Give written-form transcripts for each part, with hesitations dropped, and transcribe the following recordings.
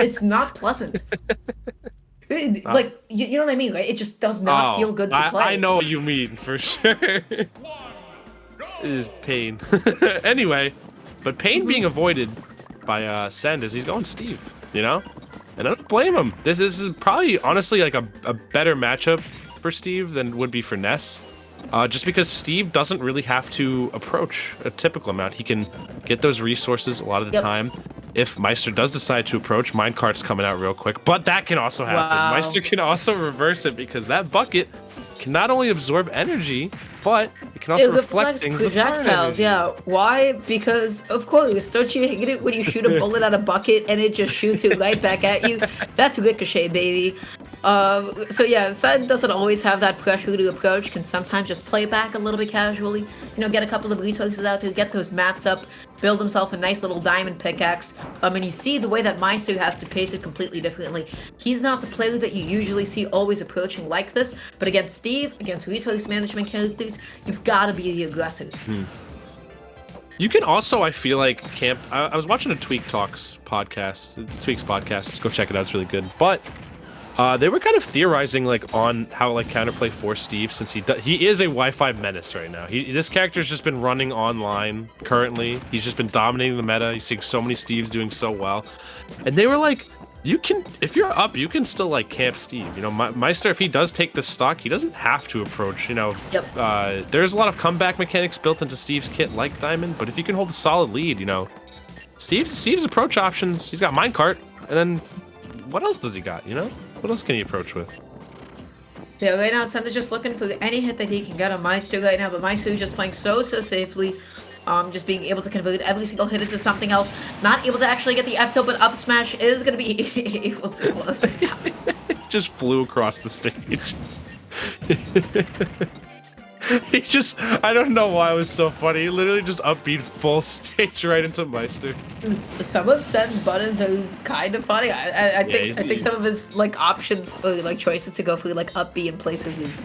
it's not pleasant. Uh, Like you know what I mean, right? It just does not oh, feel good to I play. know what you mean for sure. It is pain. Anyway, but pain being avoided by Send as he's going Steve, you know? And I don't blame him. This is probably honestly like a better matchup for Steve than would be for Ness. Just because Steve doesn't really have to approach a typical amount. He can get those resources a lot of the Yep. time. If Meister does decide to approach, Minecart's coming out real quick. But that can also happen. Wow. Meister can also reverse it because that bucket can not only absorb energy, but it can also It reflect reflects things of burn projectiles, energy. yeah. Why? Because of course, don't you hate it when you shoot a bullet at a bucket and it just shoots it right back at you? That's ricochet, baby. So yeah, Sen doesn't always have that pressure to approach. Can sometimes just play back a little bit casually. You know, get a couple of resources out there, get those mats up, build himself a nice little diamond pickaxe. And you see the way that Meister has to pace it completely differently. He's not the player that you usually see always approaching like this, but against Steve, against resource management characters, you've gotta be the aggressor. You can also, I feel like, camp. I was watching a Tweak Talks podcast. It's Tweak's podcast. Go check it out. It's really good. But they were kind of theorizing like on how like counterplay for Steve, since he is a Wi-Fi menace right now. This character's just been running online currently. He's just been dominating the meta. You're seeing so many Steves doing so well, and they were like, you can, if you're up, you can still like camp Steve. You know, Meister, if he does take this stock, he doesn't have to approach. You know, Yep. there's a lot of comeback mechanics built into Steve's kit like Diamond, but if you can hold a solid lead, you know, Steve's approach options. He's got minecart, and then what else does he got? You know. What else can he approach with? Yeah, right now Sen's just looking for any hit that he can get on Meister right now, but Meister is just playing so safely. Just being able to convert every single hit into something else. Not able to actually get the F tilt, but up smash is gonna be able to close it down. Just flew across the stage. He just, I don't know why it was so funny. He literally just upbeat full stage right into Meister. Some of Sen's buttons are kind of funny. I think some of his like options or like choices to go for like up B in places is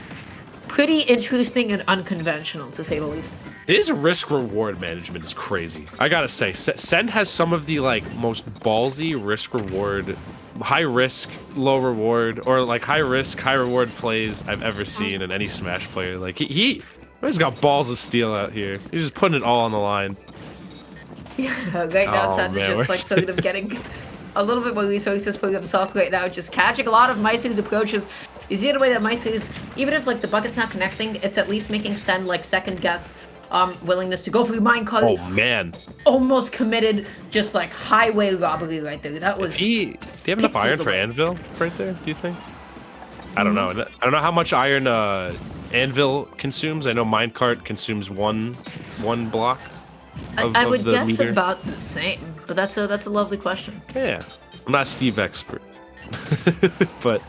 pretty interesting and unconventional to say the least. His risk reward management is crazy. I gotta say, Sen has some of the like most ballsy risk reward, high risk, low reward, or like high risk, high reward plays I've ever seen in any Smash player. Like he's got balls of steel out here. He's just putting it all on the line. Yeah, right now Oh, Sen is man, just like sort of getting a little bit more resources for himself right now, just catching a lot of Meister's approaches. You see the way that Meister is, even if like the bucket's not connecting, it's at least making Sen like second guess willingness to go for minecart. Oh man. Almost committed, just like highway robbery right there. That was. Do you have enough iron for Anvil right there, do you think? I don't know. I don't know how much iron Anvil consumes. I know minecart consumes one block. I would guess meter. about the same, but that's a lovely question. Yeah, I'm not a Steve expert, but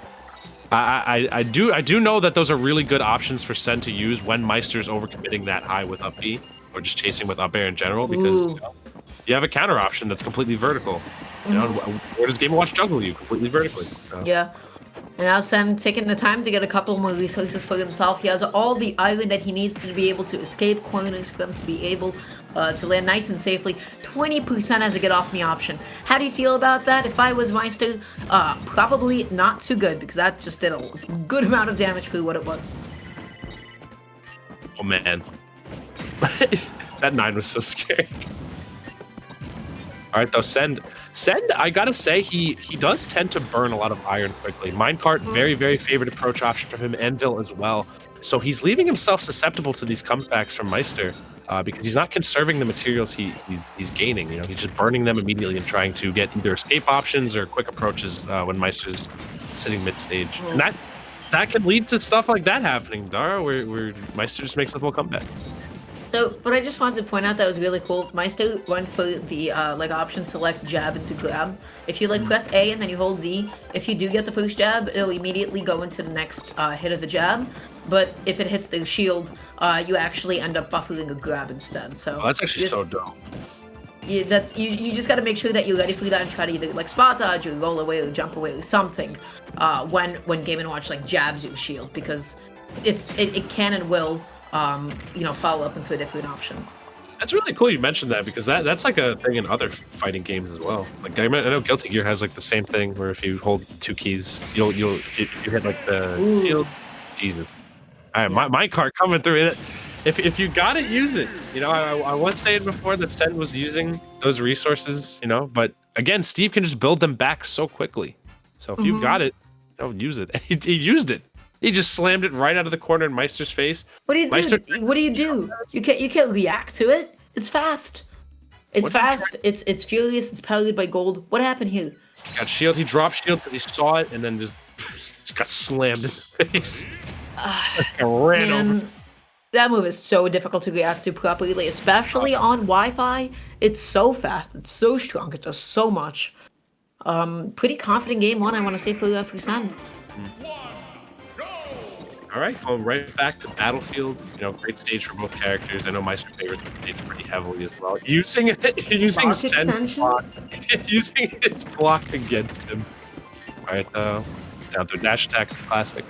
I do know that those are really good options for Sen to use when Meister's overcommitting that high with up B or just chasing with up air in general, because you have a counter option that's completely vertical. You know, where does Game & Watch juggle you completely vertically? So. Yeah. And now Sen taking the time to get a couple more resources for himself. He has all the iron that he needs to be able to escape corners, for him to be able to land nice and safely. 20% as a get off me option. How do you feel about that? If I was Meister, probably not too good, because that just did a good amount of damage for what it was. Oh man, that 9 was so scary. All right, though, Send, I gotta say, he does tend to burn a lot of iron quickly. Minecart, very, very favorite approach option from him. Anvil as well. So he's leaving himself susceptible to these comebacks from Meister because he's not conserving the materials he's gaining. You know, he's just burning them immediately and trying to get either escape options or quick approaches when Meister's sitting mid-stage. And that can lead to stuff like that happening, Dara, where Meister just makes the full comeback. So what I just wanted to point out that was really cool, Meister went for the like option select jab into grab. If you like press A and then you hold Z, if you do get the first jab, it'll immediately go into the next hit of the jab. But if it hits the shield, you actually end up buffering a grab instead. So that's actually so dope. Yeah, you just got to make sure that you're ready for that and try to either like spot dodge or roll away or jump away or something when Game & Watch like jabs your shield, because it can and will you know, follow up into a different option. That's really cool you mentioned that because that's like a thing in other fighting games as well. Like I know Guilty Gear has like the same thing where if you hold 2 keys, you'll if you hit like the shield. Jesus. All right, my card coming through it. If you got it, use it. You know, I was saying before that Sen was using those resources, you know, but again, Steve can just build them back so quickly. So if you've got it, use it. He used it. He just slammed it right out of the corner in Meister's face. What do you do? What do you do? You can't react to it. It's fast. It's fast. It's furious. It's powered by gold. What happened here? Got shield. He dropped shield because he saw it and then just got slammed in the face. Ran over. That move is so difficult to react to properly, especially on Wi-Fi. It's so fast. It's so strong. It does so much. Pretty confident game one, I want to say, for Sen. All right, going right back to Battlefield. You know, great stage for both characters. I know Meister favorites the stage pretty heavily as well. Using Sen block, using his block against him. All right, down to dash attack, classic.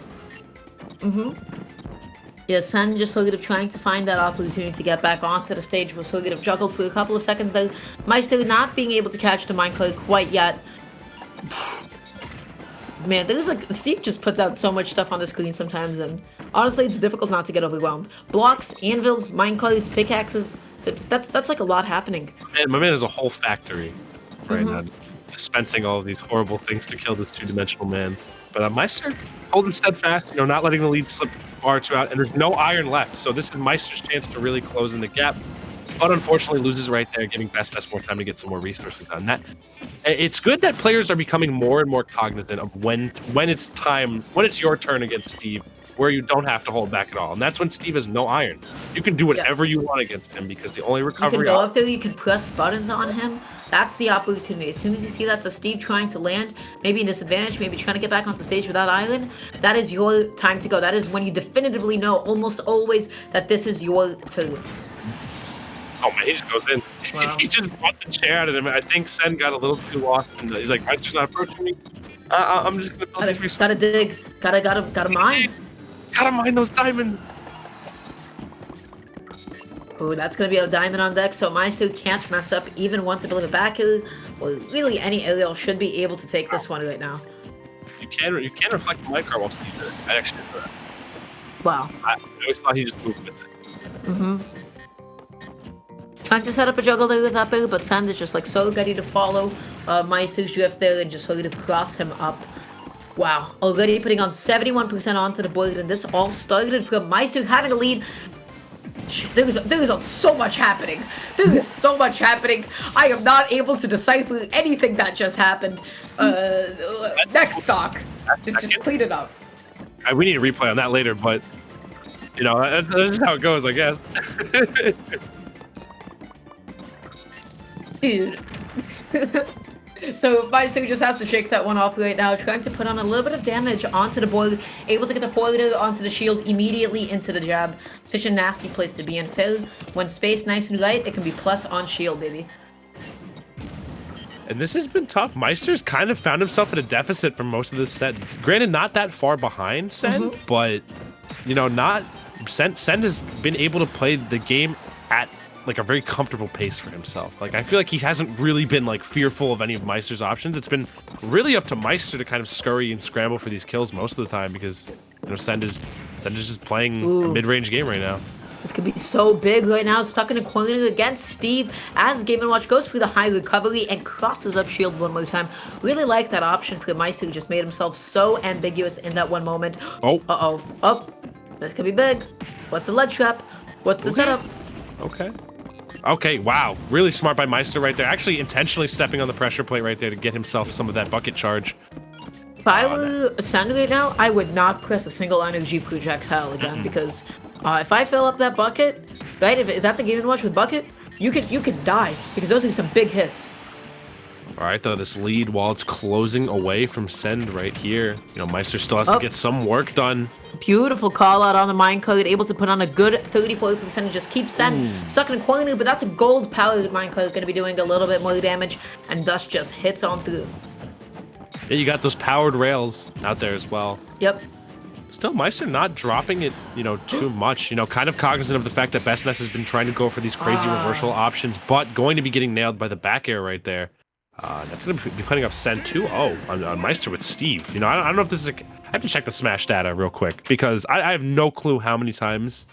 Yeah, Sen just sort of trying to find that opportunity to get back onto the stage. Was sort of juggled for a couple of seconds though. Meister not being able to catch the minecart quite yet. Man, there's like Steve just puts out so much stuff on the screen sometimes, and honestly, it's difficult not to get overwhelmed. Blocks, anvils, minecarts, pickaxes. That's like a lot happening. Man, my man is a whole factory right now, dispensing all of these horrible things to kill this two-dimensional man. But Meister holding steadfast, you know, not letting the lead slip far too out, and there's no iron left, so this is Meister's chance to really close in the gap. But unfortunately, loses right there, giving Best more time to get some more resources on that. It's good that players are becoming more and more cognizant of when it's your turn against Steve, where you don't have to hold back at all, and that's when Steve has no iron. You can do whatever you want against him because the only recovery. You can go up there, you can press buttons on him. That's the opportunity. As soon as you see that's a Steve trying to land, maybe a disadvantage, maybe trying to get back onto stage without iron, that is your time to go. That is when you definitively know, almost always, that this is your turn. Oh man, he just goes in. Wow. He just brought the chair out of him. I think Sen got a little too lost, and he's like, "Meister's not approaching me. I'm just gonna build these resources." Gotta dig. Gotta mine. Gotta mine those diamonds. Ooh, that's gonna be a diamond on deck, so Meister can't mess up even once a bit of a back air. Well, really, any aerial should be able to take this one right now. You can reflect the minecart while Steve did it. I actually did that. Wow. I always thought he just moved with it. Trying to set up a juggle there with that build, but Sand is just like so ready to follow Meister's drift there and just sort of cross him up. Wow, already putting on 71% onto the board, and this all started from Meister having a lead. There is so much happening. There is so much happening. I am not able to decipher anything that just happened. Next stock. Just clean it up. We need a replay on that later, but you know, that's just how it goes, I guess. Dude. So Meister just has to shake that one off right now, trying to put on a little bit of damage onto the board, able to get the forwarder onto the shield immediately into the jab. Such a nasty place to be in. Phil, when space nice and light, it can be plus on shield, baby. And this has been tough. Meister's kind of found himself in a deficit for most of this set. Granted, not that far behind Sen, but you know, Sen has been able to play the game at like a very comfortable pace for himself. Like I feel like he hasn't really been like fearful of any of Meister's options. It's been really up to Meister to kind of scurry and scramble for these kills most of the time because you know Sen is just playing a mid-range game right now. This could be so big right now, stuck in a corner against Steve as Game & Watch goes for the high recovery and crosses up shield one more time. Really like that option for Meister, who just made himself so ambiguous in that one moment. Oh, this could be big. What's the lead trap? What's the setup? Okay, wow. Really smart by Meister right there. Actually intentionally stepping on the pressure plate right there to get himself some of that bucket charge. If I were Sen right now, I would not press a single energy projectile again because if I fill up that bucket, right, if that's a Game & Watch with bucket, you could die because those are some big hits. All right, though, this lead while it's closing away from Send right here. You know, Meister still has to get some work done. Beautiful call out on the minecart, able to put on a good 34% and just keep Send stuck in a corner, but that's a gold powered minecart, going to be doing a little bit more damage and thus just hits on through. Yeah, you got those powered rails out there as well. Yep. Still, Meister not dropping it, too much. Kind of cognizant of the fact that Bestness has been trying to go for these crazy reversal options, but going to be getting nailed by the back air right there. That's going to be putting up Sen 2-0 on Meister with Steve. I don't know if this is I have to check the Smash data real quick because I have no clue how many times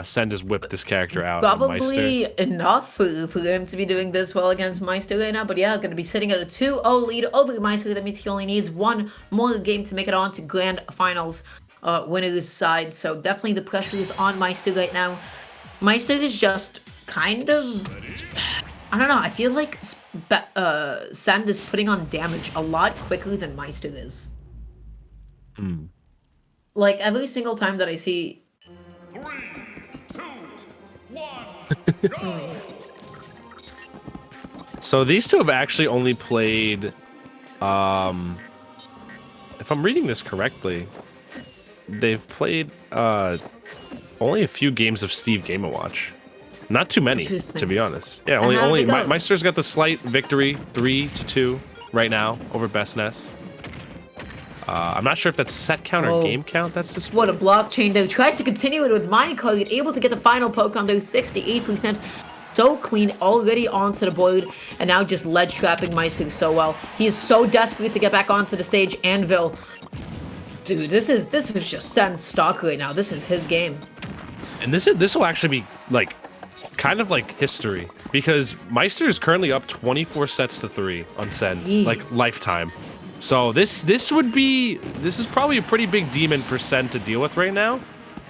Sen has whipped this character out. Probably enough for him to be doing this well against Meister right now. But yeah, going to be sitting at a 2-0 lead over Meister. That means he only needs one more game to make it on to Grand Finals winner's side. So definitely the pressure is on Meister right now. Meister is just kind of... I don't know. I feel like Sand is putting on damage a lot quicker than Meister is. Like, every single time that I see... 3, 2, 1, go! So these two have actually only played... if I'm reading this correctly, they've played only a few games of Steve Game & Watch. Not too many, to be honest. Yeah, only Meister's got the slight victory, 3-2 right now over Bestness. I'm not sure if that's set count or game count. That's this. What a blockchain though. Tries to continue it with Minecart, able to get the final poke on those 68%. So clean, already onto the board, and now just ledge trapping Meister so well. He is so desperate to get back onto the stage. Anvil, dude, this is just Sen's stock right now. This is his game. And this will actually be like kind of like history because Meister is currently up 24-3 on Sen, Jeez. like lifetime. So this is probably a pretty big demon for Sen to deal with right now,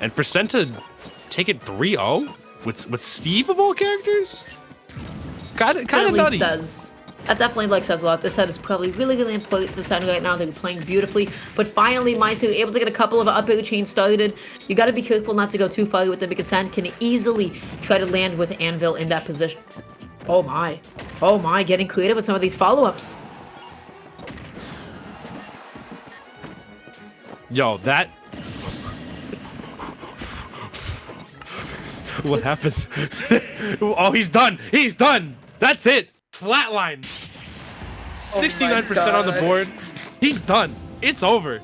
and for Sen to take it 3-0 with Steve of all characters, kind of nutty. That definitely says a lot. This set is probably really important to Sen right now. They're playing beautifully, but finally Meister able to get a couple of up air chains started. You got to be careful not to go too far with them because Sen can easily try to land with Anvil in that position. Oh my, getting creative with some of these follow-ups. Yo, that... What happened? Oh, he's done! He's done! That's it! Flatline! 69% on the board. He's done. It's over.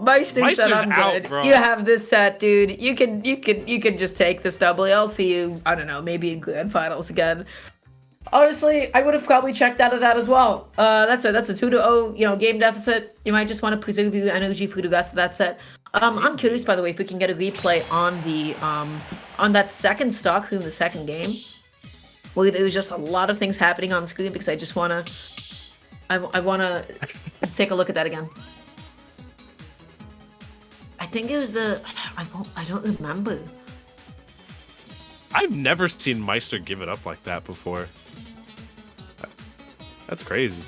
Meister said, "I'm out, good. bro. You have this set, dude. You can just take this W. I'll see you, I don't know, maybe in Grand Finals again." Honestly, I would have probably checked out of that as well. That's a 2-0, game deficit. You might just want to preserve your energy for the rest of that set. I'm curious, by the way, if we can get a replay on the on that second stock in the second game, where there was just a lot of things happening on screen because I just wanna, I wanna take a look at that again. I think it was the, I don't remember. I've never seen Meister give it up like that before. That's crazy.